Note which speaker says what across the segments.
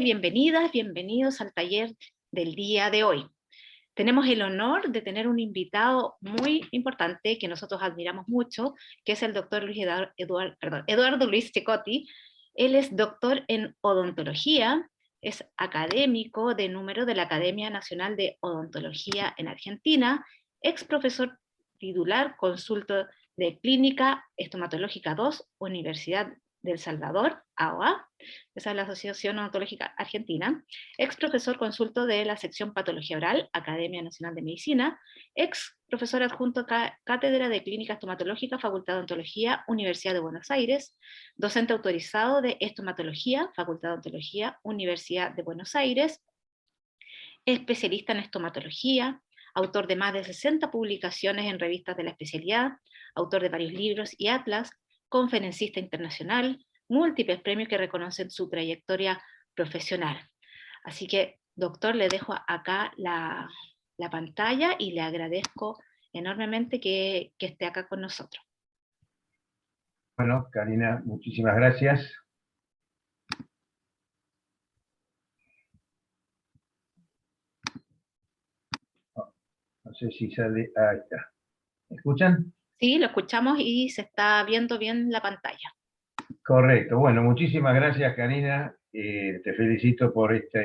Speaker 1: Bienvenidas, bienvenidos al taller del día de hoy. Tenemos el honor de tener un invitado muy importante que nosotros admiramos mucho, que es el doctor Eduardo Luis Cecotti. Él es doctor en odontología, es académico de número de la Academia Nacional de Odontología en Argentina, ex profesor titular, consultor de Clínica Estomatológica 2, Universidad del Salvador, AOA, esa es la Asociación Odontológica Argentina, ex profesor consulto de la sección Patología Oral, Academia Nacional de Medicina, ex profesor adjunto Cátedra de Clínica Estomatológica, Facultad de Odontología, Universidad de Buenos Aires, docente autorizado de Estomatología, Facultad de Odontología, Universidad de Buenos Aires, especialista en estomatología, autor de más de 60 publicaciones en revistas de la especialidad, autor de varios libros y atlas, conferencista internacional, múltiples premios que reconocen su trayectoria profesional. Así que, doctor, le dejo acá la pantalla y le agradezco enormemente que esté acá con nosotros.
Speaker 2: Bueno, Karina, muchísimas gracias. No sé si sale. Ahí está. ¿Me escuchan?
Speaker 1: Sí, lo escuchamos y se está viendo bien la pantalla.
Speaker 2: Correcto. Bueno, muchísimas gracias, Karina. Te felicito por esta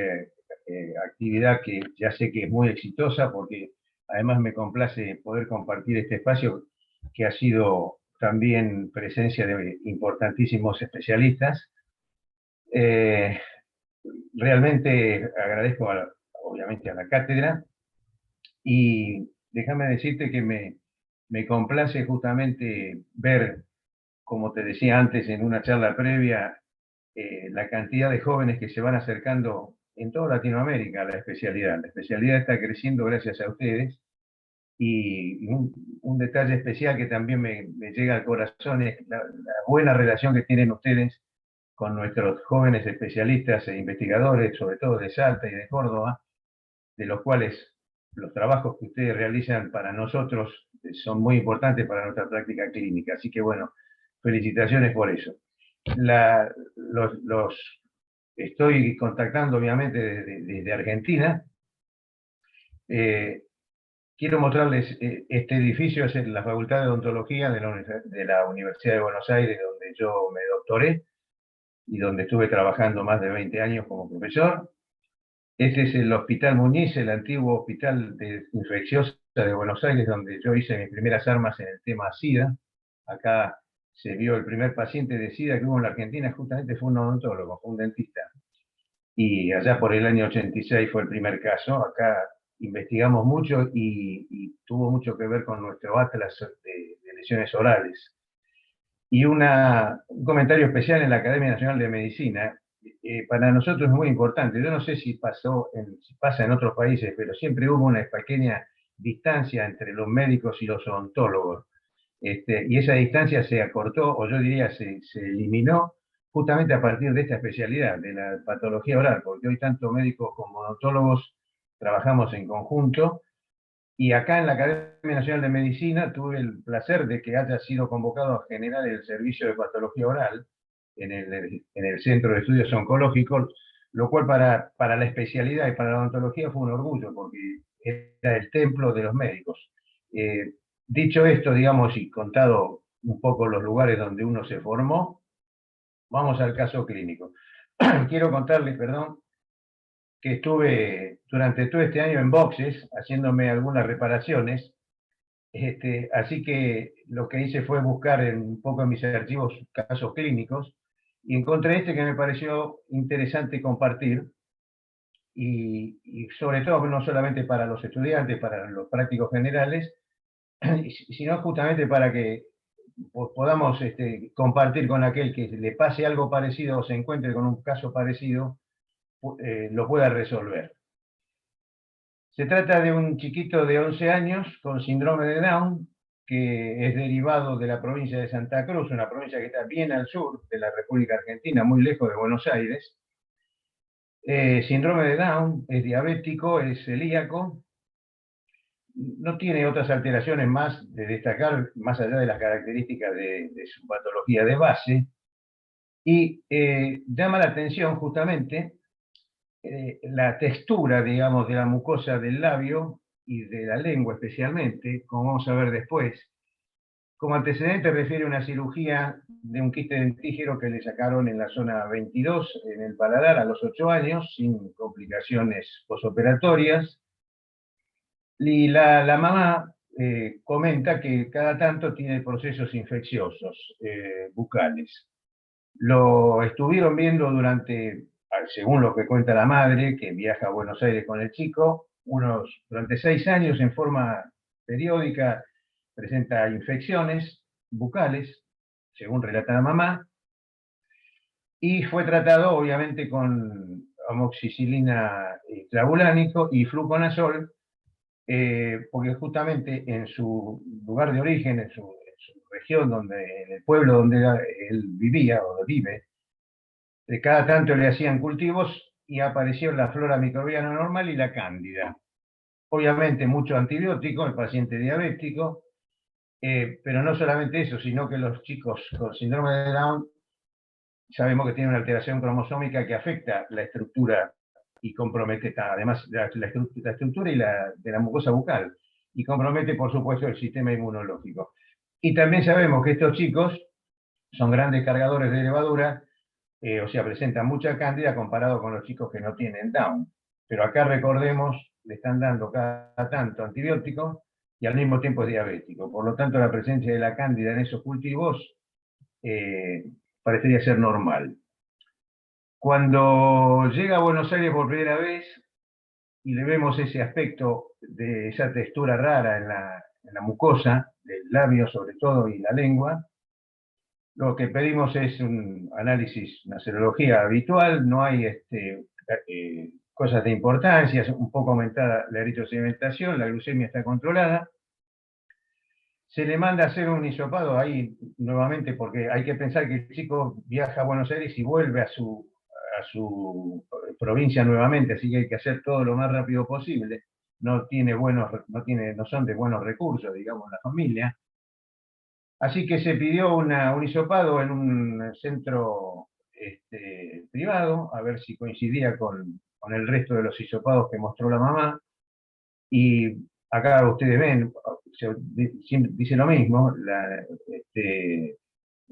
Speaker 2: actividad que ya sé que es muy exitosa, porque además me complace poder compartir este espacio que ha sido también presencia de importantísimos especialistas. Realmente agradezco, obviamente, a la cátedra. Y déjame decirte que me complace justamente ver, como te decía antes en una charla previa, la cantidad de jóvenes que se van acercando en toda Latinoamérica a la especialidad. La especialidad está creciendo gracias a ustedes. Y un detalle especial que también me llega al corazón es la buena relación que tienen ustedes con nuestros jóvenes especialistas e investigadores, sobre todo de Salta y de Córdoba, de los cuales los trabajos que ustedes realizan para nosotros son muy importantes para nuestra práctica clínica. Así que bueno, felicitaciones por eso. Los estoy contactando obviamente desde Argentina. Quiero mostrarles, este edificio es la Facultad de Odontología de la Universidad de Buenos Aires, donde yo me doctoré y donde estuve trabajando más de 20 años como profesor. Este es el Hospital Muñiz, el antiguo hospital de infecciosa de Buenos Aires, donde yo hice mis primeras armas en el tema SIDA. Acá se vio el primer paciente de SIDA que hubo en la Argentina, justamente fue un odontólogo, fue un dentista. Y allá por el año 86 fue el primer caso. Acá investigamos mucho y tuvo mucho que ver con nuestro atlas de lesiones orales. Y un comentario especial en la Academia Nacional de Medicina. Para nosotros es muy importante. Yo no sé si pasa en otros países, pero siempre hubo una pequeña distancia entre los médicos y los odontólogos. Y esa distancia se acortó, o yo diría se eliminó, justamente a partir de esta especialidad, de la patología oral, porque hoy tanto médicos como odontólogos trabajamos en conjunto. Y acá en la Academia Nacional de Medicina tuve el placer de que haya sido convocado a generar el servicio de patología oral en el Centro de Estudios Oncológicos, lo cual para la especialidad y para la odontología fue un orgullo, porque era el templo de los médicos. Dicho esto, digamos, y contado un poco los lugares donde uno se formó, vamos al caso clínico. Quiero contarles, perdón, que estuve durante todo este año en boxes haciéndome algunas reparaciones. Así que lo que hice fue buscar un poco en mis archivos casos clínicos y encontré este que me pareció interesante compartir y sobre todo no solamente para los estudiantes, para los prácticos generales, sino justamente para que podamos compartir con aquel que le pase algo parecido o se encuentre con un caso parecido, lo pueda resolver. Se trata de un chiquito de 11 años con síndrome de Down, que es derivado de la provincia de Santa Cruz, una provincia que está bien al sur de la República Argentina, muy lejos de Buenos Aires. Síndrome de Down, es diabético, es celíaco, no tiene otras alteraciones más de destacar, más allá de las características de su patología de base, y llama la atención justamente la textura, digamos, de la mucosa del labio y de la lengua especialmente, como vamos a ver después. Como antecedente refiere una cirugía de un quiste dentígero que le sacaron en la zona 22, en el paladar, a los 8 años, sin complicaciones posoperatorias. Y la mamá comenta que cada tanto tiene procesos infecciosos bucales. Lo estuvieron viendo durante, según lo que cuenta la madre, que viaja a Buenos Aires con el chico, durante 6 años en forma periódica presenta infecciones bucales, según relata la mamá, y fue tratado obviamente con amoxicilina clavulánico y fluconazol, porque justamente en su lugar de origen, en su región, en el pueblo donde él vivía o vive, de cada tanto le hacían cultivos y apareció la flora microbiana normal y la cándida. Obviamente mucho antibiótico, el paciente diabético, pero no solamente eso, sino que los chicos con síndrome de Down sabemos que tienen una alteración cromosómica que afecta la estructura y compromete además la estructura de la mucosa bucal y compromete, por supuesto, el sistema inmunológico. Y también sabemos que estos chicos son grandes cargadores de levadura, o sea, presentan mucha cándida comparado con los chicos que no tienen Down. Pero acá recordemos, le están dando cada tanto antibióticos y al mismo tiempo es diabético. Por lo tanto, la presencia de la cándida en esos cultivos parecería ser normal. Cuando llega a Buenos Aires por primera vez y le vemos ese aspecto de esa textura rara en la mucosa, del labio sobre todo y la lengua, lo que pedimos es un análisis, una serología habitual, no hay cosas de importancia, es un poco aumentada la eritrosedimentación, la glucemia está controlada. Se le manda a hacer un hisopado ahí nuevamente, porque hay que pensar que el chico viaja a Buenos Aires y vuelve a su provincia nuevamente, así que hay que hacer todo lo más rápido posible. No son de buenos recursos, digamos, la familia. Así que se pidió un hisopado en un centro privado, a ver si coincidía con el resto de los hisopados que mostró la mamá. Y acá ustedes ven, dice lo mismo,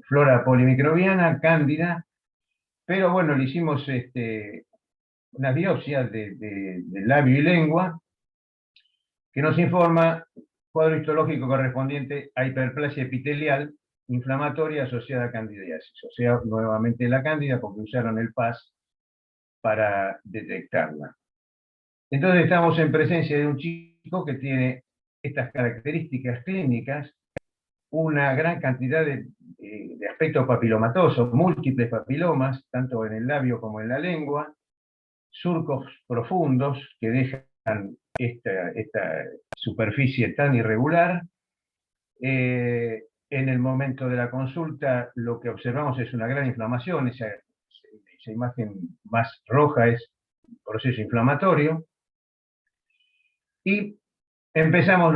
Speaker 2: flora polimicrobiana, cándida, pero bueno, le hicimos una biopsia de labio y lengua que nos informa cuadro histológico correspondiente a hiperplasia epitelial inflamatoria asociada a candidiasis, o sea, nuevamente la cándida porque usaron el PAS para detectarla. Entonces estamos en presencia de un chico que tiene estas características clínicas, una gran cantidad de aspectos papilomatosos, múltiples papilomas, tanto en el labio como en la lengua, surcos profundos que dejan esta superficie tan irregular. En el momento de la consulta lo que observamos es una gran inflamación, esa imagen más roja es proceso inflamatorio, y empezamos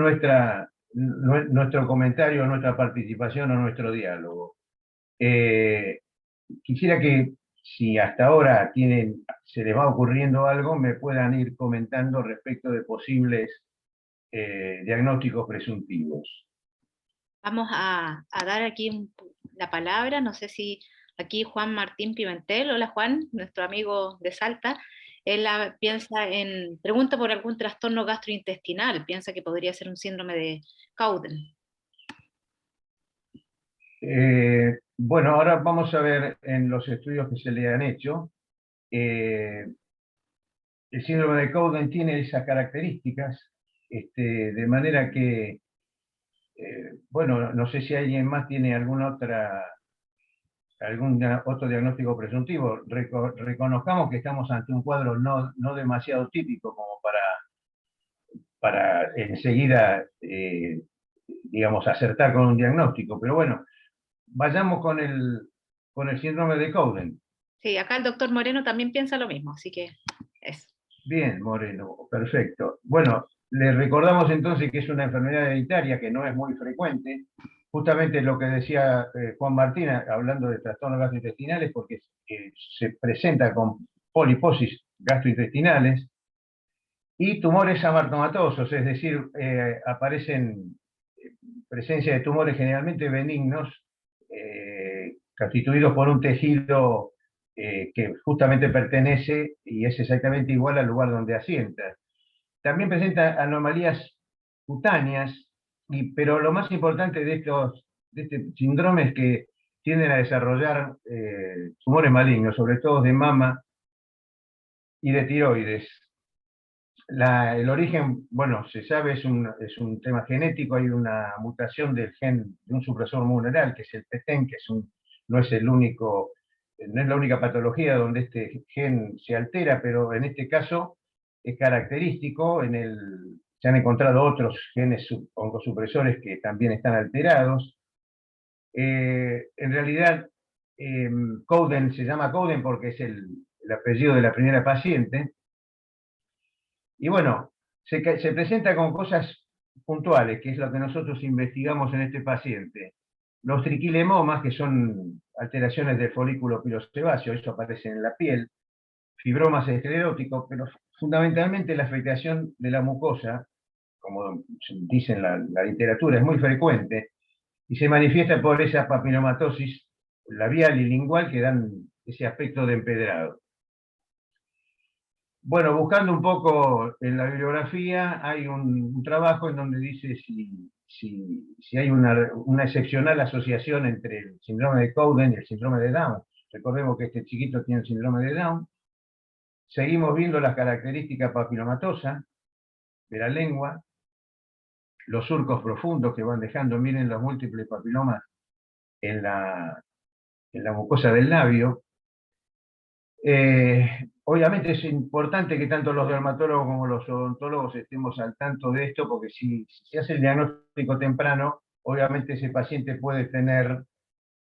Speaker 2: nuestro comentario, nuestra participación o nuestro diálogo. Quisiera que si hasta ahora se les va ocurriendo algo, me puedan ir comentando respecto de posibles diagnósticos presuntivos.
Speaker 1: Vamos a dar aquí la palabra, no sé si aquí Juan Martín Pimentel, hola Juan, nuestro amigo de Salta, él pregunta por algún trastorno gastrointestinal, piensa que podría ser un síndrome de Cowden.
Speaker 2: Bueno, ahora vamos a ver en los estudios que se le han hecho. El síndrome de Cowden tiene esas características, de manera que, bueno, no sé si alguien más tiene algún otro diagnóstico presuntivo. Reconozcamos que estamos ante un cuadro no demasiado típico como para enseguida, digamos, acertar con un diagnóstico, pero bueno, vayamos con el síndrome de Cowden.
Speaker 1: Sí, acá el doctor Moreno también piensa lo mismo, así que es.
Speaker 2: Bien, Moreno, perfecto. Bueno, le recordamos entonces que es una enfermedad hereditaria que no es muy frecuente, justamente lo que decía Juan Martín, hablando de trastornos gastrointestinales, porque se presenta con poliposis gastrointestinales, y tumores amartomatosos, es decir, aparecen presencia de tumores generalmente benignos, constituidos por un tejido que justamente pertenece y es exactamente igual al lugar donde asienta. También presenta anomalías cutáneas, pero lo más importante de este síndrome es que tienden a desarrollar tumores malignos, sobre todo de mama y de tiroides. El origen, bueno, se sabe, es un tema genético, hay una mutación del gen de un supresor humoral, que es el PTEN, no es el único, no es la única patología donde este gen se altera, pero en este caso es característico. Se han encontrado otros genes oncosupresores que también están alterados. En realidad, Cowden se llama Cowden porque es el apellido de la primera paciente. Y bueno, se presenta con cosas puntuales, que es lo que nosotros investigamos en este paciente. Los triquilemomas, que son alteraciones del folículo pilosebáceo, eso aparece en la piel, fibromas escleróticos, pero fundamentalmente la afectación de la mucosa, como dice en la literatura, es muy frecuente, y se manifiesta por esa papilomatosis labial y lingual que dan ese aspecto de empedrado. Bueno, buscando un poco en la bibliografía, hay un trabajo en donde dice si hay una excepcional asociación entre el síndrome de Cowden y el síndrome de Down. Recordemos que este chiquito tiene el síndrome de Down. Seguimos viendo las características papilomatosas de la lengua, los surcos profundos que van dejando, miren los múltiples papilomas en la mucosa del labio. Obviamente es importante que tanto los dermatólogos como los odontólogos estemos al tanto de esto, porque si se hace el diagnóstico temprano, obviamente ese paciente puede tener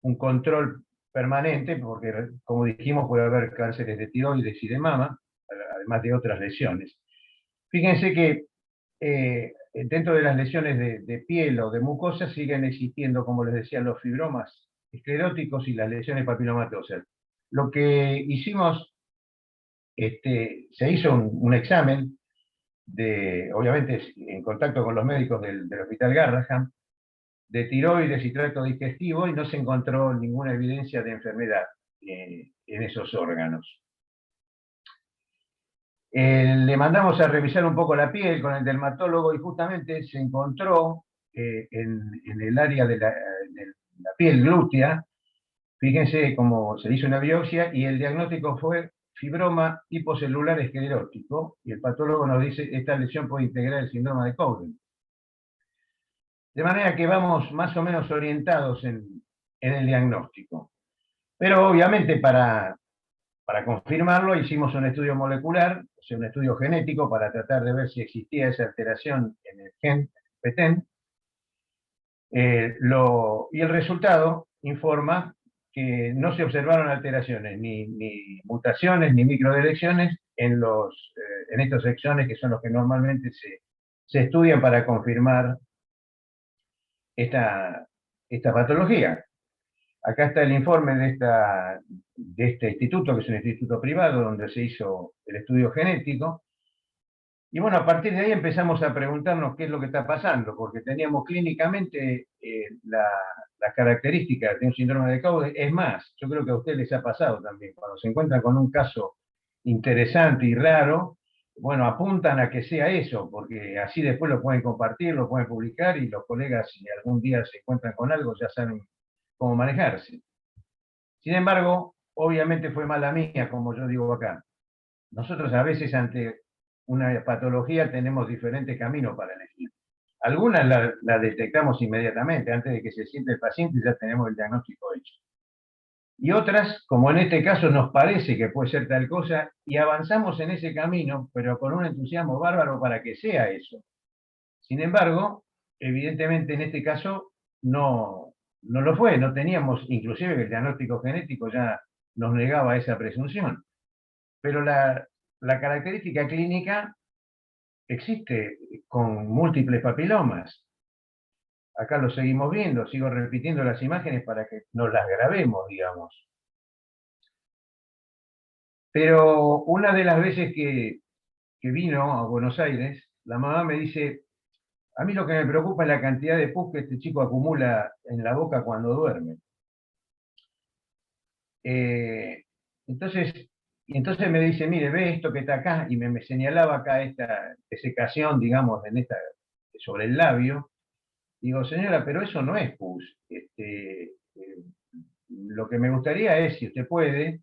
Speaker 2: un control permanente, porque como dijimos puede haber cánceres de tiroides y de mama, además de otras lesiones. Fíjense que dentro de las lesiones de piel o de mucosa siguen existiendo, como les decía, los fibromas escleróticos y las lesiones papilomatosas. Lo que hicimos, se hizo un examen, obviamente en contacto con los médicos del Hospital Garrahan, de tiroides y tracto digestivo, y no se encontró ninguna evidencia de enfermedad en esos órganos. Le mandamos a revisar un poco la piel con el dermatólogo y justamente se encontró en el área de la piel glútea. Fíjense cómo se hizo una biopsia y el diagnóstico fue fibroma hipocelular esclerótico, y el patólogo nos dice esta lesión puede integrar el síndrome de Cowden. De manera que vamos más o menos orientados en el diagnóstico. Pero obviamente para confirmarlo hicimos un estudio molecular, o sea, un estudio genético para tratar de ver si existía esa alteración en el gen PTEN. Y el resultado informa que no se observaron alteraciones, ni mutaciones, ni microdelecciones en estos exones, que son los que normalmente se estudian para confirmar esta patología. Acá está el informe de este instituto, que es un instituto privado, donde se hizo el estudio genético. Y bueno, a partir de ahí empezamos a preguntarnos qué es lo que está pasando, porque teníamos clínicamente las características de un síndrome de Cowden. Es más, yo creo que a ustedes les ha pasado también, cuando se encuentran con un caso interesante y raro, bueno, apuntan a que sea eso, porque así después lo pueden compartir, lo pueden publicar, y los colegas, si algún día se encuentran con algo, ya saben cómo manejarse. Sin embargo, obviamente fue mala mía, como yo digo acá. Nosotros a veces ante una patología tenemos diferentes caminos para elegir. Algunas la detectamos inmediatamente, antes de que se siente el paciente ya tenemos el diagnóstico hecho. Y otras, como en este caso, nos parece que puede ser tal cosa y avanzamos en ese camino, pero con un entusiasmo bárbaro para que sea eso. Sin embargo, evidentemente en este caso no lo fue, no teníamos, inclusive el diagnóstico genético ya nos negaba esa presunción. Pero la característica clínica existe con múltiples papilomas. Acá lo seguimos viendo, sigo repitiendo las imágenes para que nos las grabemos, digamos. Pero una de las veces que vino a Buenos Aires, la mamá me dice, a mí lo que me preocupa es la cantidad de pus que este chico acumula en la boca cuando duerme. Eh, entonces, y entonces me dice, mire, ve esto que está acá, y me señalaba acá esta desecación, digamos, sobre el labio. Digo, señora, pero eso no es pus. Lo que me gustaría es, si usted puede,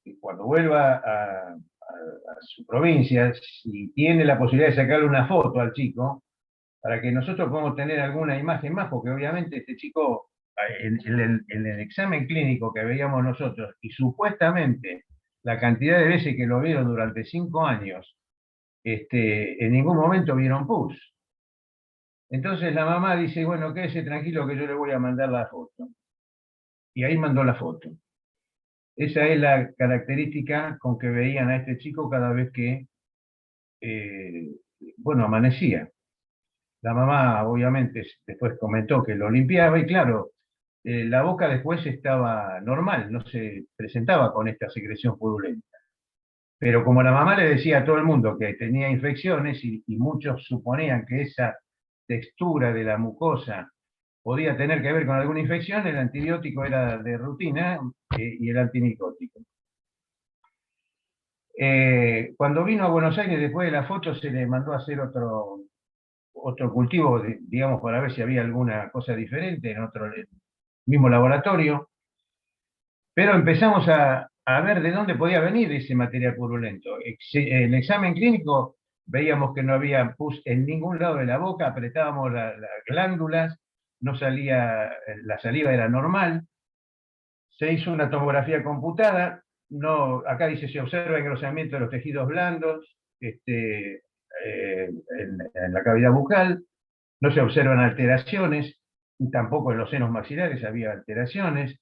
Speaker 2: que cuando vuelva a su provincia, si tiene la posibilidad de sacarle una foto al chico, para que nosotros podamos tener alguna imagen más, porque obviamente este chico, en el examen clínico que veíamos nosotros, y supuestamente la cantidad de veces que lo vieron durante 5 años, en ningún momento vieron pus. Entonces la mamá dice, bueno, quédese tranquilo que yo le voy a mandar la foto. Y ahí mandó la foto. Esa es la característica con que veían a este chico cada vez que, eh, bueno, amanecía. La mamá, obviamente, después comentó que lo limpiaba y claro, la boca después estaba normal, no se presentaba con esta secreción purulenta. Pero como la mamá le decía a todo el mundo que tenía infecciones y muchos suponían que esa textura de la mucosa podía tener que ver con alguna infección, el antibiótico era de rutina y el antimicótico. Cuando vino a Buenos Aires después de la foto se le mandó a hacer otro cultivo, digamos, para ver si había alguna cosa diferente en otro mismo laboratorio, pero empezamos a ver de dónde podía venir ese material purulento. En el examen clínico veíamos que no había pus en ningún lado de la boca, apretábamos las glándulas, no salía, la saliva era normal, se hizo una tomografía computada, no, acá dice se observa engrosamiento de los tejidos blandos en la cavidad bucal, no se observan alteraciones, tampoco en los senos maxilares había alteraciones.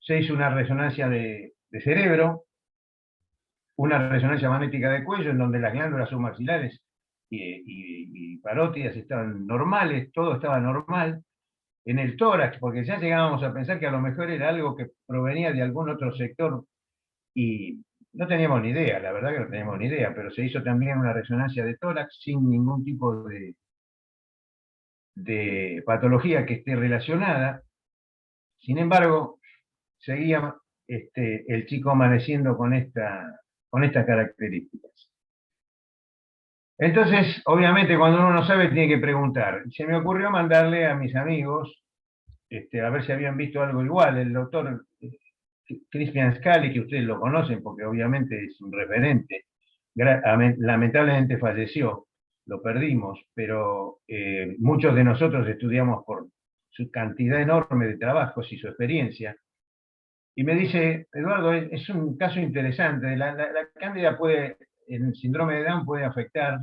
Speaker 2: Se hizo una resonancia de cerebro, una resonancia magnética de cuello, en donde las glándulas submaxilares y parótidas estaban normales, todo estaba normal. En el tórax, porque ya llegábamos a pensar que a lo mejor era algo que provenía de algún otro sector y no teníamos ni idea, la verdad que no teníamos ni idea, pero se hizo también una resonancia de tórax sin ningún tipo de patología que esté relacionada. Sin embargo, seguía el chico amaneciendo con estas características. Entonces, obviamente, cuando uno no sabe, tiene que preguntar. Se me ocurrió mandarle a mis amigos, a ver si habían visto algo igual. El doctor Cristian Scali, que ustedes lo conocen porque obviamente es un referente, lamentablemente falleció, lo perdimos, pero muchos de nosotros estudiamos por su cantidad enorme de trabajos y su experiencia. Y me dice, Eduardo, es un caso interesante, la cándida en el síndrome de Down puede afectar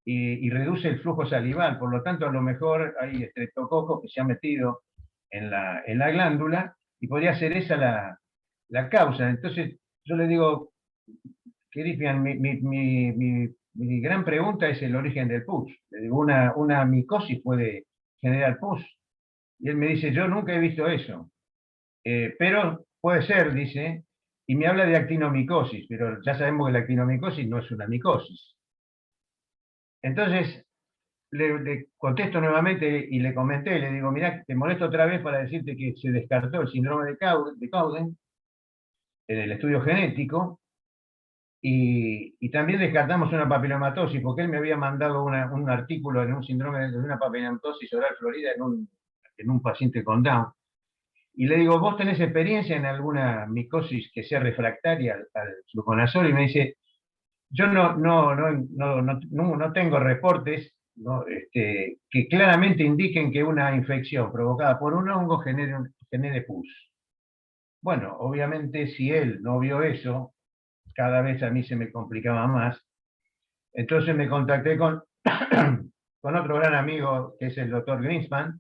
Speaker 2: y reduce el flujo salival, por lo tanto a lo mejor hay estreptococos que se han metido en la glándula y podría ser esa la causa. Entonces yo le digo, Cristian, mi gran pregunta es el origen del pus. Le digo, una micosis puede generar pus. Y él me dice, yo nunca he visto eso. Pero puede ser, dice, y me habla de actinomicosis, pero ya sabemos que la actinomicosis no es una micosis. Entonces, le contesto nuevamente y le comenté, le digo, mirá, te molesto otra vez para decirte que se descartó el síndrome de Cowden en el estudio genético, y también descartamos una papilomatosis, porque él me había mandado un artículo en un síndrome de una papilomatosis oral florida en un paciente con Down. Y le digo, ¿vos tenés experiencia en alguna micosis que sea refractaria al fluconazol? Y me dice, yo no tengo reportes, ¿no? Que claramente indiquen que una infección provocada por un hongo genere pus. Bueno, obviamente si él no vio eso, cada vez a mí se me complicaba más. Entonces me contacté con otro gran amigo que es el doctor Greenspan,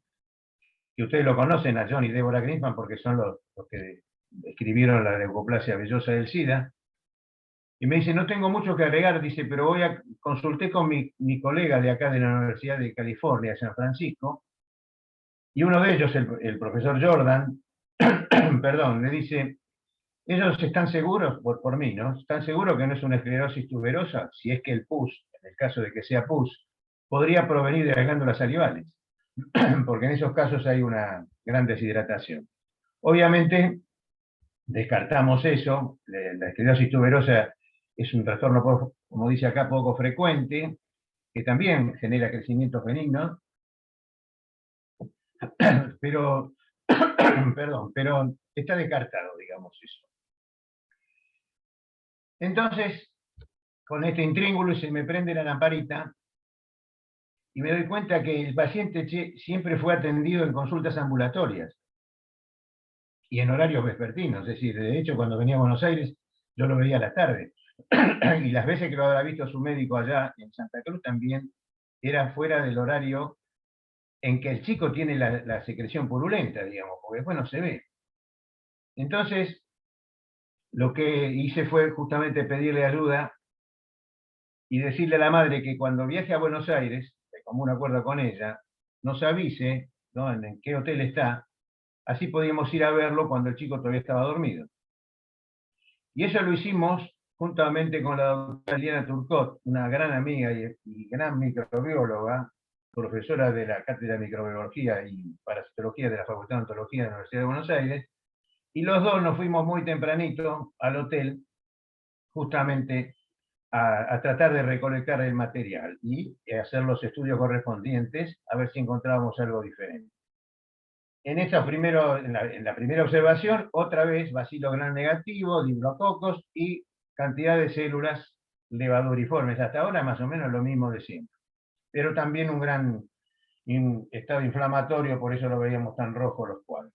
Speaker 2: que ustedes lo conocen, a John y Deborah Greenspan, porque son los que escribieron la leucoplasia vellosa del SIDA. Y me dice, no tengo mucho que agregar, dice, pero consulté con mi colega de acá de la Universidad de California, San Francisco, y uno de ellos, el profesor Jordan, perdón, le dice, Ellos están seguros, por mí, ¿no? Están seguros que no es una esclerosis tuberosa, si es que el pus, en el caso de que sea pus, podría provenir de las glándulas salivales, porque en esos casos hay una gran deshidratación. Obviamente, descartamos eso, la esclerosis tuberosa es un trastorno, como dice acá, poco frecuente, que también genera crecimientos benignos, pero, perdón, pero está descartado, digamos eso. Entonces, con este intríngulo se me prende la lamparita y me doy cuenta que el paciente siempre fue atendido en consultas ambulatorias y en horarios vespertinos, es decir, de hecho cuando venía a Buenos Aires yo lo veía a la tarde y las veces que lo habrá visto su médico allá en Santa Cruz también era fuera del horario en que el chico tiene la secreción purulenta, digamos, porque después no se ve. Entonces, lo que hice fue justamente pedirle ayuda y decirle a la madre que cuando viaje a Buenos Aires, de común acuerdo con ella, nos avise, ¿no?, en qué hotel está, así podíamos ir a verlo cuando el chico todavía estaba dormido. Y eso lo hicimos juntamente con la doctora Eliana Turcot, una gran amiga y gran microbióloga, profesora de la Cátedra de Microbiología y Parasitología de la Facultad de Ontología de la Universidad de Buenos Aires, y los dos nos fuimos muy tempranito al hotel, justamente a tratar de recolectar el material y hacer los estudios correspondientes, a ver si encontrábamos algo diferente. En la primera observación, otra vez bacilo gran negativo, diplococos y cantidad de células levaduriformes. Hasta ahora más o menos lo mismo de siempre. Pero también un gran estado inflamatorio, por eso lo veíamos tan rojo los cuadros.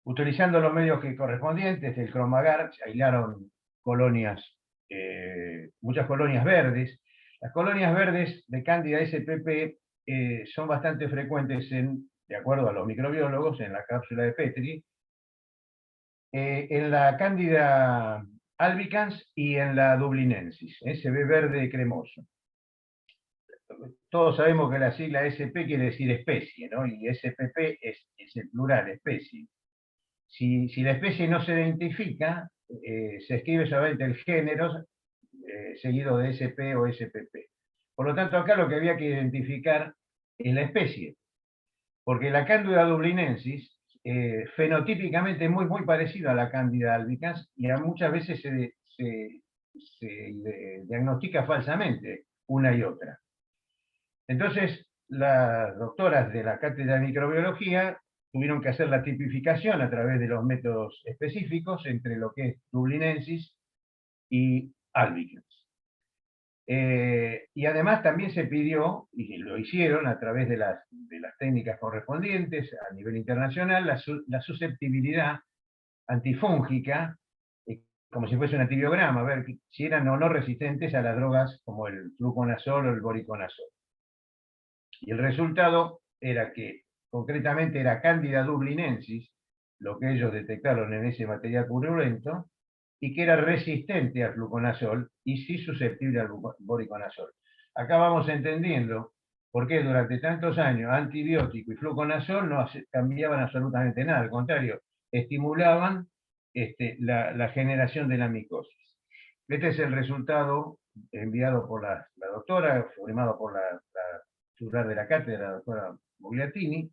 Speaker 2: Utilizando los medios correspondientes, el Cromagar, se aislaron colonias, muchas colonias verdes. Las colonias verdes de Candida spp son bastante frecuentes, de acuerdo a los microbiólogos, en la cápsula de Petri, en la Candida albicans y en la dublinensis, se ve verde cremoso. Todos sabemos que la sigla SP quiere decir especie, ¿no? Y SPP es el plural, especie. Si la especie no se identifica, se escribe solamente el género seguido de SP o SPP. Por lo tanto, acá lo que había que identificar es la especie, porque la Candida dublinensis, fenotípicamente es muy parecida a la Candida albicans y muchas veces se diagnostica falsamente una y otra. Entonces, las doctoras de la Cátedra de Microbiología tuvieron que hacer la tipificación a través de los métodos específicos entre lo que es dublinensis y albicans. Y además también se pidió, y lo hicieron a través de las técnicas correspondientes a nivel internacional, la susceptibilidad antifúngica, como si fuese un antibiograma, a ver si eran o no resistentes a las drogas como el fluconazol o el voriconazol. Y el resultado era que, concretamente, era Candida dublinensis, lo que ellos detectaron en ese material purulento, y que era resistente al fluconazol y sí susceptible al voriconazol. Acá vamos entendiendo por qué durante tantos años antibiótico y fluconazol no cambiaban absolutamente nada, al contrario, estimulaban la generación de la micosis. Este es el resultado enviado por la doctora, firmado por la titular de la cátedra, la doctora Bugliatini.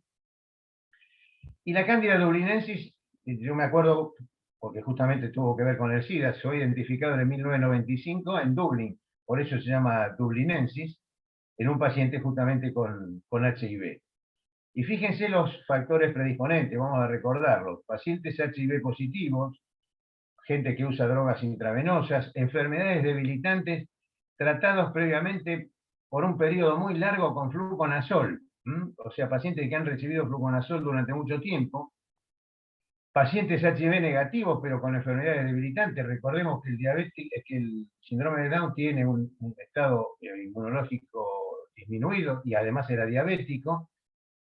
Speaker 2: Y la Candida dublinensis, yo me acuerdo, porque justamente tuvo que ver con el SIDA, se fue identificado en 1995 en Dublín, por eso se llama dublinensis, en un paciente justamente con HIV. Y fíjense los factores predisponentes, vamos a recordarlos: pacientes HIV positivos, gente que usa drogas intravenosas, enfermedades debilitantes tratados previamente por un periodo muy largo con fluconazol, o sea, pacientes que han recibido fluconazol durante mucho tiempo, pacientes HIV negativos pero con enfermedades debilitantes. Recordemos que el síndrome de Down tiene un estado inmunológico disminuido y además era diabético,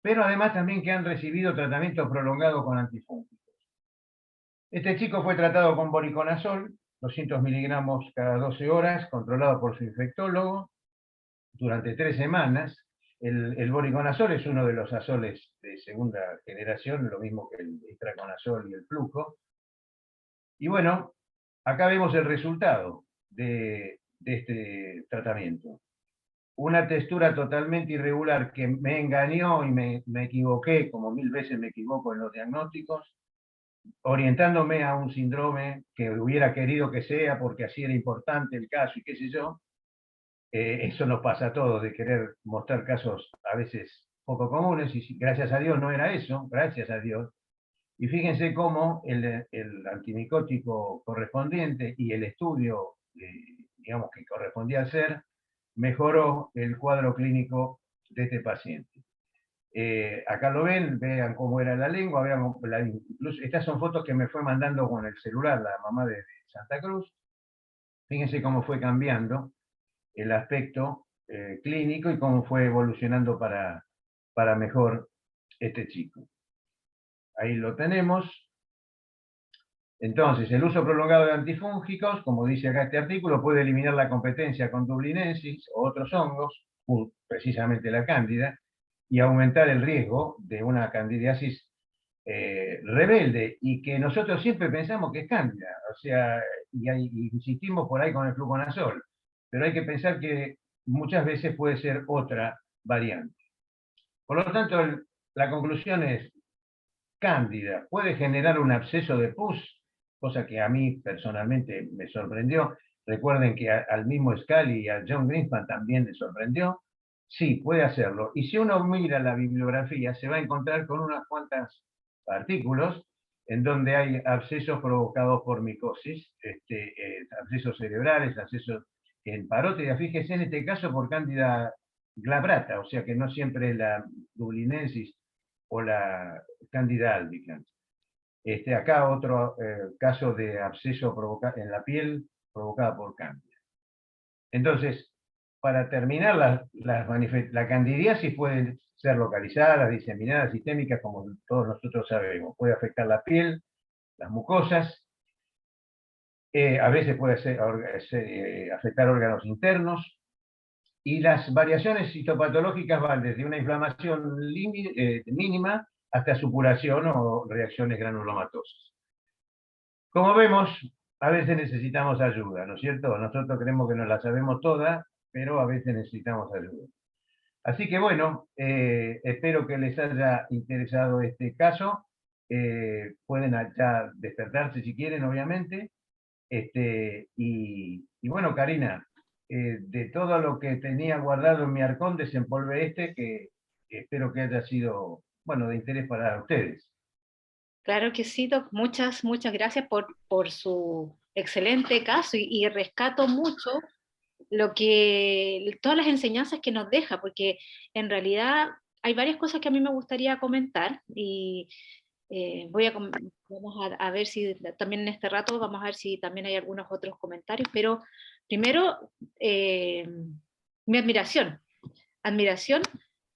Speaker 2: pero además también que han recibido tratamiento prolongado con antifúngicos. Este chico fue tratado con voriconazol, 200 miligramos cada 12 horas, controlado por su infectólogo, durante 3 semanas. El voriconazol es uno de los azoles de segunda generación, lo mismo que el itraconazol y el flujo. Y bueno, acá vemos el resultado de este tratamiento. Una textura totalmente irregular que me engañó y me equivoqué, como 1000 veces me equivoco en los diagnósticos, orientándome a un síndrome que hubiera querido que sea porque así era importante el caso y qué sé yo. Eso nos pasa a todos, de querer mostrar casos a veces poco comunes, y gracias a Dios no era eso, gracias a Dios. Y fíjense cómo el antimicótico correspondiente y el estudio, digamos, que correspondía hacer, mejoró el cuadro clínico de este paciente. Acá lo ven, vean cómo era la lengua, vean incluso, estas son fotos que me fue mandando con el celular la mamá de Santa Cruz. Fíjense cómo fue cambiando el aspecto clínico y cómo fue evolucionando para mejor este chico. Ahí lo tenemos. Entonces, el uso prolongado de antifúngicos, como dice acá este artículo, puede eliminar la competencia con dublinensis o otros hongos, precisamente la cándida, y aumentar el riesgo de una candidiasis rebelde, y que nosotros siempre pensamos que es cándida, o sea, y insistimos por ahí con el fluconazol, pero hay que pensar que muchas veces puede ser otra variante. Por lo tanto, la conclusión es: cándida puede generar un absceso de pus, cosa que a mí personalmente me sorprendió. Recuerden que al mismo Scali y a John Greenspan también le sorprendió. Sí, puede hacerlo. Y si uno mira la bibliografía, se va a encontrar con unas cuantas artículos en donde hay abscesos provocados por micosis, abscesos cerebrales, abscesos en parótida. Fíjese en este caso por cándida glabrata, o sea que no siempre la dublinensis o la Candida albicans. Acá otro caso de absceso en la piel provocada por cándida. Entonces, para terminar, la candidiasis puede ser localizada, diseminada, sistémica, como todos nosotros sabemos. Puede afectar la piel, las mucosas, a veces puede afectar órganos internos, y las variaciones citopatológicas van desde una inflamación mínima hasta supuración o reacciones granulomatosas. Como vemos, a veces necesitamos ayuda, ¿no es cierto? Nosotros creemos que nos la sabemos toda, pero a veces necesitamos ayuda. Así que bueno, espero que les haya interesado este caso. Pueden ya despertarse si quieren, obviamente. Y bueno, Karina, de todo lo que tenía guardado en mi arcón, desempolvé que espero que haya sido, bueno, de interés para ustedes.
Speaker 1: Claro que sí, Doc. Muchas gracias por su excelente caso y rescato mucho todas las enseñanzas que nos deja, porque en realidad hay varias cosas que a mí me gustaría comentar y vamos a ver si también en este rato vamos a ver si también hay algunos otros comentarios, pero primero mi admiración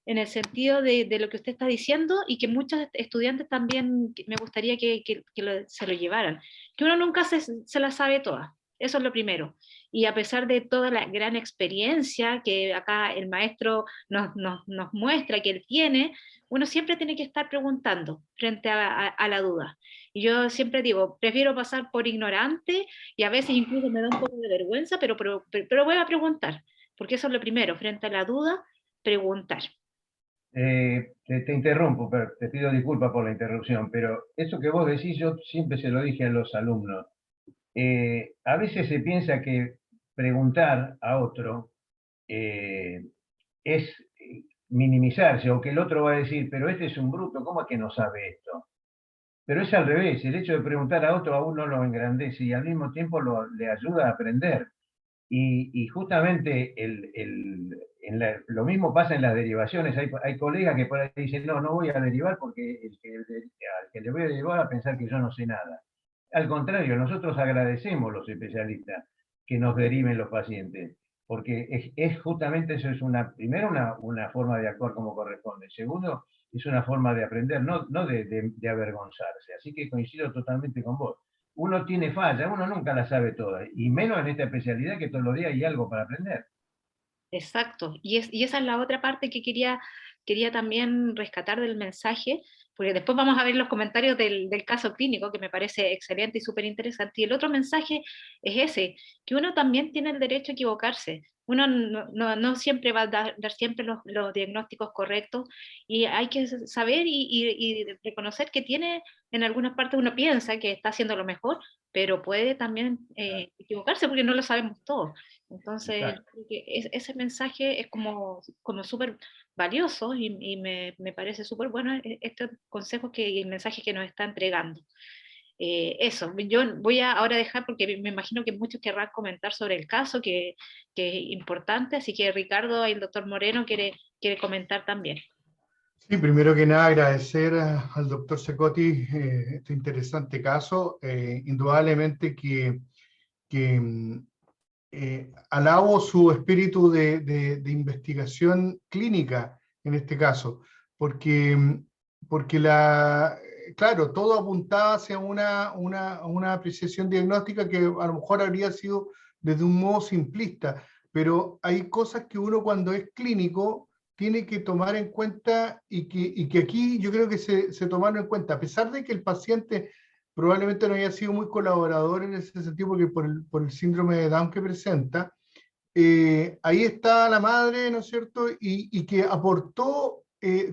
Speaker 1: en el sentido de lo que usted está diciendo y que muchos estudiantes también me gustaría se lo llevaran. Que uno nunca se la sabe toda, eso es lo primero. Y a pesar de toda la gran experiencia que acá el maestro nos muestra que él tiene, uno siempre tiene que estar preguntando frente a la duda. Y yo siempre digo, prefiero pasar por ignorante y a veces incluso me da un poco de vergüenza, pero voy a preguntar, porque eso es lo primero, frente a la duda, preguntar.
Speaker 2: Te interrumpo, pero te pido disculpas por la interrupción, pero eso que vos decís, yo siempre se lo dije a los alumnos. A veces se piensa que preguntar a otro es minimizarse, o que el otro va a decir, pero este es un bruto, ¿cómo es que no sabe esto? Pero es al revés, el hecho de preguntar a otro a uno lo engrandece y al mismo tiempo le ayuda a aprender. Y justamente lo mismo pasa en las derivaciones. Hay colegas que por ahí dicen, no voy a derivar porque al que le voy a derivar va a pensar que yo no sé nada. Al contrario, nosotros agradecemos los especialistas que nos deriven los pacientes, porque es justamente eso, primero una forma de actuar como corresponde. Segundo, es una forma de aprender, no de avergonzarse. Así que coincido totalmente con vos. Uno tiene falla, uno nunca la sabe toda, y menos en esta especialidad que todos los días hay algo para aprender.
Speaker 1: Exacto, y esa es la otra parte que quería también rescatar del mensaje, porque después vamos a ver los comentarios del caso clínico, que me parece excelente y súper interesante. Y el otro mensaje es ese, que uno también tiene el derecho a equivocarse. Uno no siempre va a dar siempre los diagnósticos correctos, y hay que saber y reconocer que tiene, en algunas partes uno piensa que está haciendo lo mejor, pero puede también equivocarse porque no lo sabemos todo. Entonces, creo que ese mensaje es como súper valioso, y me parece súper bueno este consejo y el mensaje que nos está entregando. Eso, yo voy a ahora dejar, porque me imagino que muchos querrán comentar sobre el caso, que es importante, así que Ricardo, el doctor Moreno quiere comentar también.
Speaker 3: Sí, primero que nada agradecer al doctor Cecotti este interesante caso. Indudablemente que alabo su espíritu de investigación clínica en este caso, porque claro, todo apuntaba hacia una apreciación diagnóstica que a lo mejor habría sido desde un modo simplista, pero hay cosas que uno cuando es clínico tiene que tomar en cuenta y que aquí yo creo que se tomaron en cuenta, a pesar de que el paciente probablemente no haya sido muy colaborador en ese sentido, porque por el síndrome de Down que presenta, ahí está la madre, ¿no es cierto?, y que aportó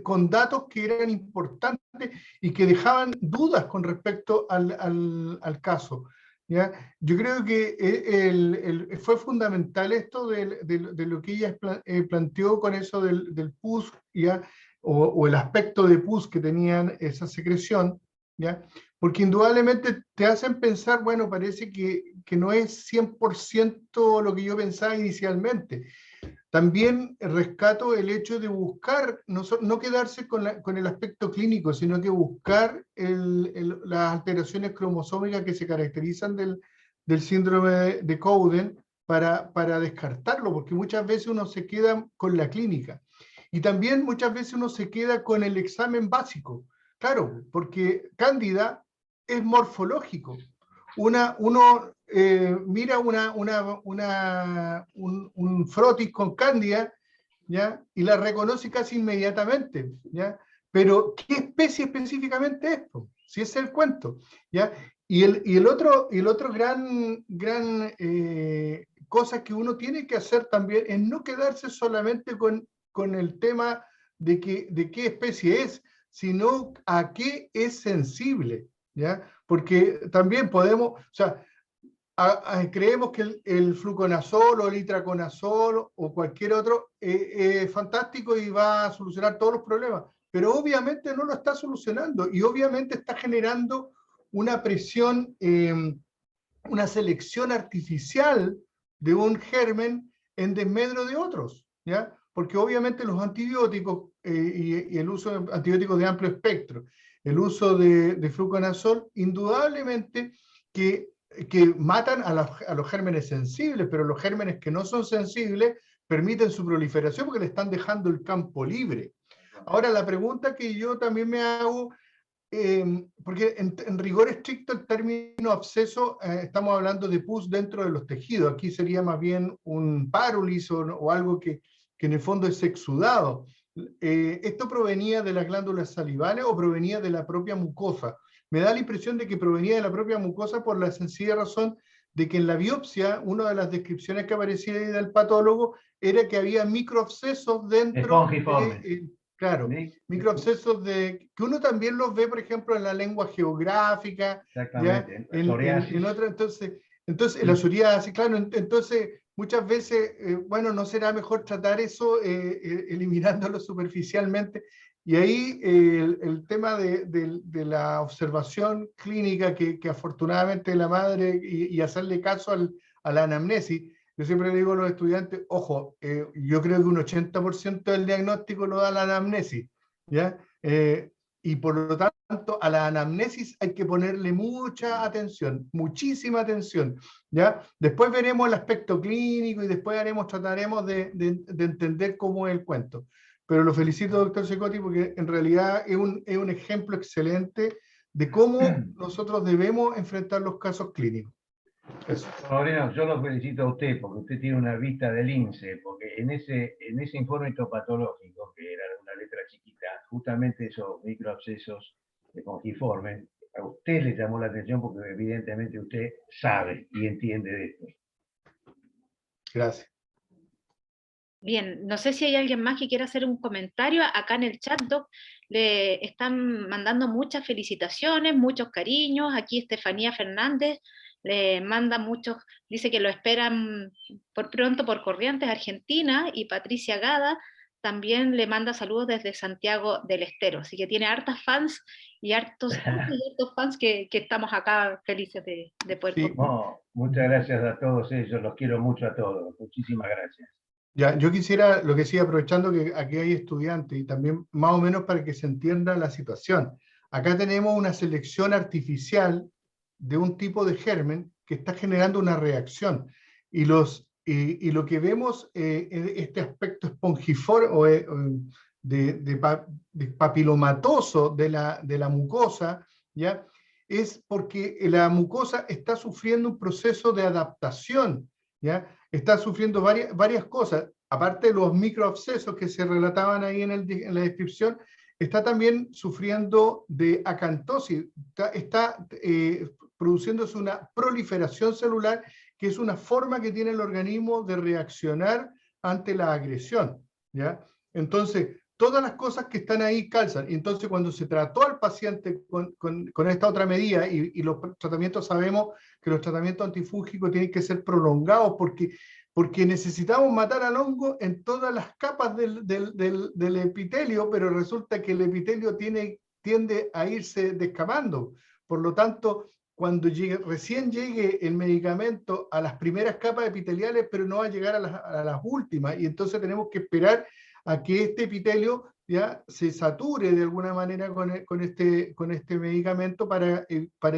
Speaker 3: con datos que eran importantes y que dejaban dudas con respecto al caso. ¿Ya? Yo creo que fue fundamental esto de lo que ella planteó con eso del pus, ¿ya? O el aspecto de pus que tenían esa secreción, ¿ya? Porque indudablemente te hacen pensar, bueno, parece que no es 100% lo que yo pensaba inicialmente. También rescato el hecho de buscar, no quedarse con el aspecto clínico, sino que buscar las alteraciones cromosómicas que se caracterizan del síndrome de Cowden para descartarlo, porque muchas veces uno se queda con la clínica. Y también muchas veces uno se queda con el examen básico. Claro, porque Cándida es morfológico. Uno mira un frotis con cándida, ¿ya? Y la reconoce casi inmediatamente, ¿ya? Pero, ¿qué especie específicamente es? Si ese es el cuento, ¿ya? Y el otro gran cosa que uno tiene que hacer también es no quedarse solamente con el tema de qué especie es, sino a qué es sensible, ¿ya? Porque también podemos, o sea, creemos que el fluconazol o el itraconazol o cualquier otro es fantástico y va a solucionar todos los problemas, pero obviamente no lo está solucionando y obviamente está generando una presión, una selección artificial de un germen en desmedro de otros, ¿ya? Porque obviamente los antibióticos y el uso de antibióticos de amplio espectro, el uso de fluconazol, indudablemente que matan a los gérmenes sensibles, pero los gérmenes que no son sensibles permiten su proliferación porque le están dejando el campo libre. Ahora, la pregunta que yo también me hago, porque en rigor estricto el término absceso, estamos hablando de pus dentro de los tejidos, aquí sería más bien un párulis o algo que en el fondo es exudado. ¿Esto provenía de las glándulas salivales o provenía de la propia mucosa? Me da la impresión de que provenía de la propia mucosa por la sencilla razón de que en la biopsia, una de las descripciones que aparecía ahí del patólogo era que había microabscesos dentro de, claro, ¿sí? Microabscesos que uno también los ve, por ejemplo, en la lengua geográfica,
Speaker 2: exactamente,
Speaker 3: ¿ya? En otra, entonces la psoriasis, claro, entonces muchas veces, bueno, ¿no será mejor tratar eso eliminándolo superficialmente? Y ahí el tema de la observación clínica que afortunadamente la madre y hacerle caso a la anamnesis. Yo siempre le digo a los estudiantes, ojo, yo creo que un 80% del diagnóstico lo da la anamnesis, ¿ya? Y por lo tanto a la anamnesis hay que ponerle mucha atención, muchísima atención, ¿ya? Después veremos el aspecto clínico y después trataremos de entender cómo es el cuento. Pero lo felicito, doctor Cecotti, porque en realidad es un ejemplo excelente de cómo nosotros debemos enfrentar los casos clínicos.
Speaker 2: Eso. Moreno, yo lo felicito a usted porque usted tiene una vista de lince, porque en ese informe histopatológico, que era una letra chiquita, justamente esos microabscesos espongiformes, a usted le llamó la atención porque evidentemente usted sabe y entiende de esto.
Speaker 3: Gracias.
Speaker 1: Bien, no sé si hay alguien más que quiera hacer un comentario. Acá en el chat, Doc, le están mandando muchas felicitaciones, muchos cariños. Aquí Estefanía Fernández le manda muchos, dice que lo esperan por pronto por Corrientes, Argentina, y Patricia Gada también le manda saludos desde Santiago del Estero. Así que tiene hartas fans y hartos fans que estamos acá felices de poder
Speaker 2: Sí,
Speaker 1: compartir.
Speaker 2: no, muchas gracias a todos ellos, los quiero mucho a todos. Muchísimas gracias.
Speaker 3: Ya, yo quisiera, lo que sí, aprovechando que aquí hay estudiantes y también más o menos para que se entienda la situación. Acá tenemos una selección artificial de un tipo de germen que está generando una reacción. Y lo que vemos, este aspecto espongiforme de papilomatoso de la mucosa, ¿ya? Es porque la mucosa está sufriendo un proceso de adaptación, ¿ya? Está sufriendo varias cosas, aparte de los microabscesos que se relataban ahí en la descripción, está también sufriendo de acantosis, está produciéndose una proliferación celular, que es una forma que tiene el organismo de reaccionar ante la agresión, ¿ya? Entonces, todas las cosas que están ahí calzan. Entonces, cuando se trató al paciente con esta otra medida, y los tratamientos, sabemos que los tratamientos antifúngicos tienen que ser prolongados porque necesitamos matar al hongo en todas las capas del epitelio, pero resulta que el epitelio tiende a irse descamando. Por lo tanto, cuando recién llegue el medicamento a las primeras capas epiteliales, pero no va a llegar a las últimas, y entonces tenemos que esperar a que este epitelio ya se sature de alguna manera con este medicamento para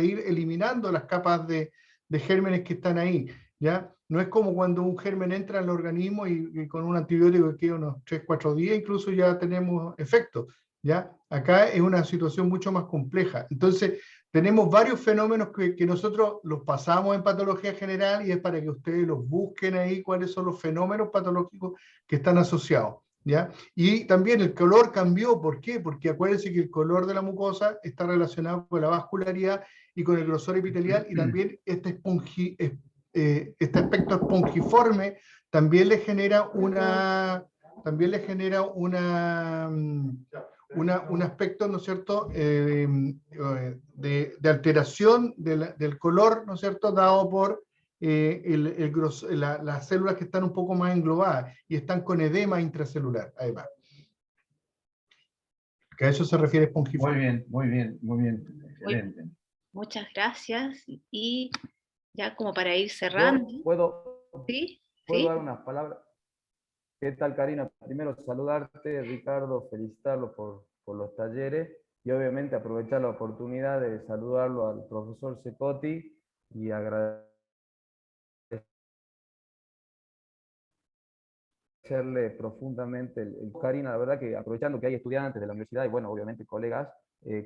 Speaker 3: ir eliminando las capas de gérmenes que están ahí, ¿ya? No es como cuando un germen entra al organismo y con un antibiótico que unos 3-4 días incluso ya tenemos efecto, ¿ya? Acá es una situación mucho más compleja. Entonces, tenemos varios fenómenos que nosotros los pasamos en patología general, y es para que ustedes los busquen ahí, cuáles son los fenómenos patológicos que están asociados, ¿ya? Y también el color cambió. ¿Por qué? Porque acuérdense que el color de la mucosa está relacionado con la vascularidad y con el grosor epitelial, y también este aspecto espongiforme también le genera un aspecto, ¿no es cierto?, de alteración del color, ¿no es cierto?, dado por las células que están un poco más englobadas y están con edema intracelular, además. Que a eso se refiere espongiforme.
Speaker 2: Muy bien, muy bien, muy bien. Excelente.
Speaker 1: Muchas gracias. Y ya como para ir cerrando.
Speaker 4: Yo puedo
Speaker 1: ¿Sí?
Speaker 4: dar unas palabras. ¿Qué tal, Karina? Primero saludarte, Ricardo, felicitarlo por los talleres y obviamente aprovechar la oportunidad de saludarlo al profesor Cecotti y agradecerle profundamente Karina, la verdad que aprovechando que hay estudiantes de la universidad y bueno, obviamente colegas,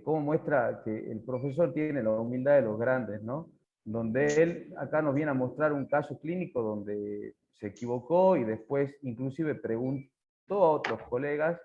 Speaker 4: cómo muestra que el profesor tiene la humildad de los grandes, ¿no? Donde él acá nos viene a mostrar un caso clínico donde se equivocó y después inclusive preguntó a otros colegas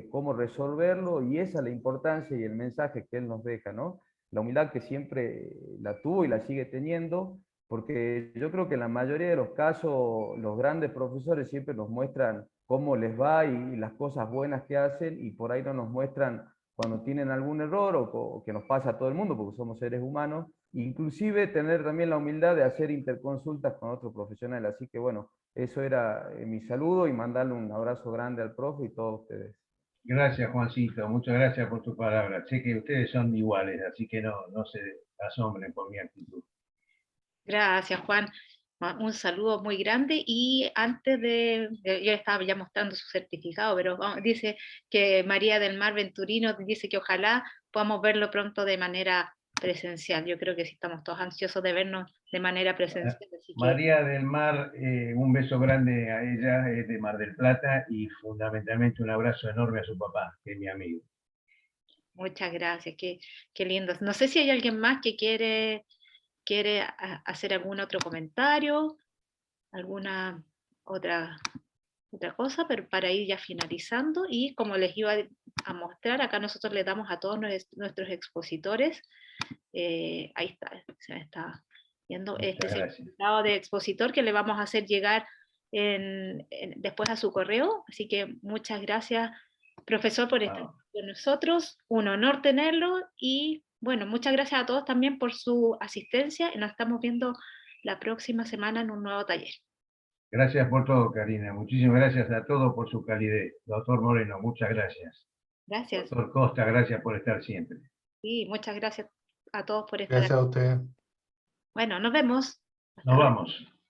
Speaker 4: cómo resolverlo, y esa es la importancia y el mensaje que él nos deja, ¿no? La humildad que siempre la tuvo y la sigue teniendo, porque yo creo que en la mayoría de los casos los grandes profesores siempre nos muestran cómo les va y las cosas buenas que hacen, y por ahí no nos muestran cuando tienen algún error o que nos pasa a todo el mundo porque somos seres humanos, inclusive tener también la humildad de hacer interconsultas con otros profesionales. Así que bueno, eso era mi saludo y mandarle un abrazo grande al profe y todos ustedes.
Speaker 2: Gracias, Juancito, muchas gracias por tus palabras. Sé que ustedes son iguales, así que no se asombren por mi actitud.
Speaker 1: Gracias, Juan. Un saludo muy grande. Y antes yo estaba ya mostrando su certificado, pero dice que María del Mar Venturino dice que ojalá podamos verlo pronto de manera presencial. Yo creo que sí estamos todos ansiosos de vernos de manera presencial. Así que...
Speaker 2: María del Mar, un beso grande a ella, es de Mar del Plata, y fundamentalmente un abrazo enorme a su papá, que es mi amigo.
Speaker 1: Muchas gracias, qué lindo. No sé si hay alguien más que quiere hacer algún otro comentario, alguna otra cosa, pero para ir ya finalizando. Y como les iba a mostrar. Acá nosotros le damos a todos nuestros expositores. Ahí está, se me está viendo. Este es el certificado de expositor que le vamos a hacer llegar después a su correo. Así que muchas gracias, profesor, por estar con nosotros. Un honor tenerlo y bueno, muchas gracias a todos también por su asistencia y nos estamos viendo la próxima semana en un nuevo taller.
Speaker 2: Gracias por todo, Karina. Muchísimas gracias a todos por su calidez. Doctor Moreno, muchas gracias.
Speaker 1: Gracias.
Speaker 2: Doctor Costa, gracias por estar siempre.
Speaker 1: Sí, muchas gracias a todos por estar
Speaker 3: Gracias
Speaker 1: aquí.
Speaker 3: a ustedes.
Speaker 1: Bueno, nos vemos.
Speaker 2: Nos vamos.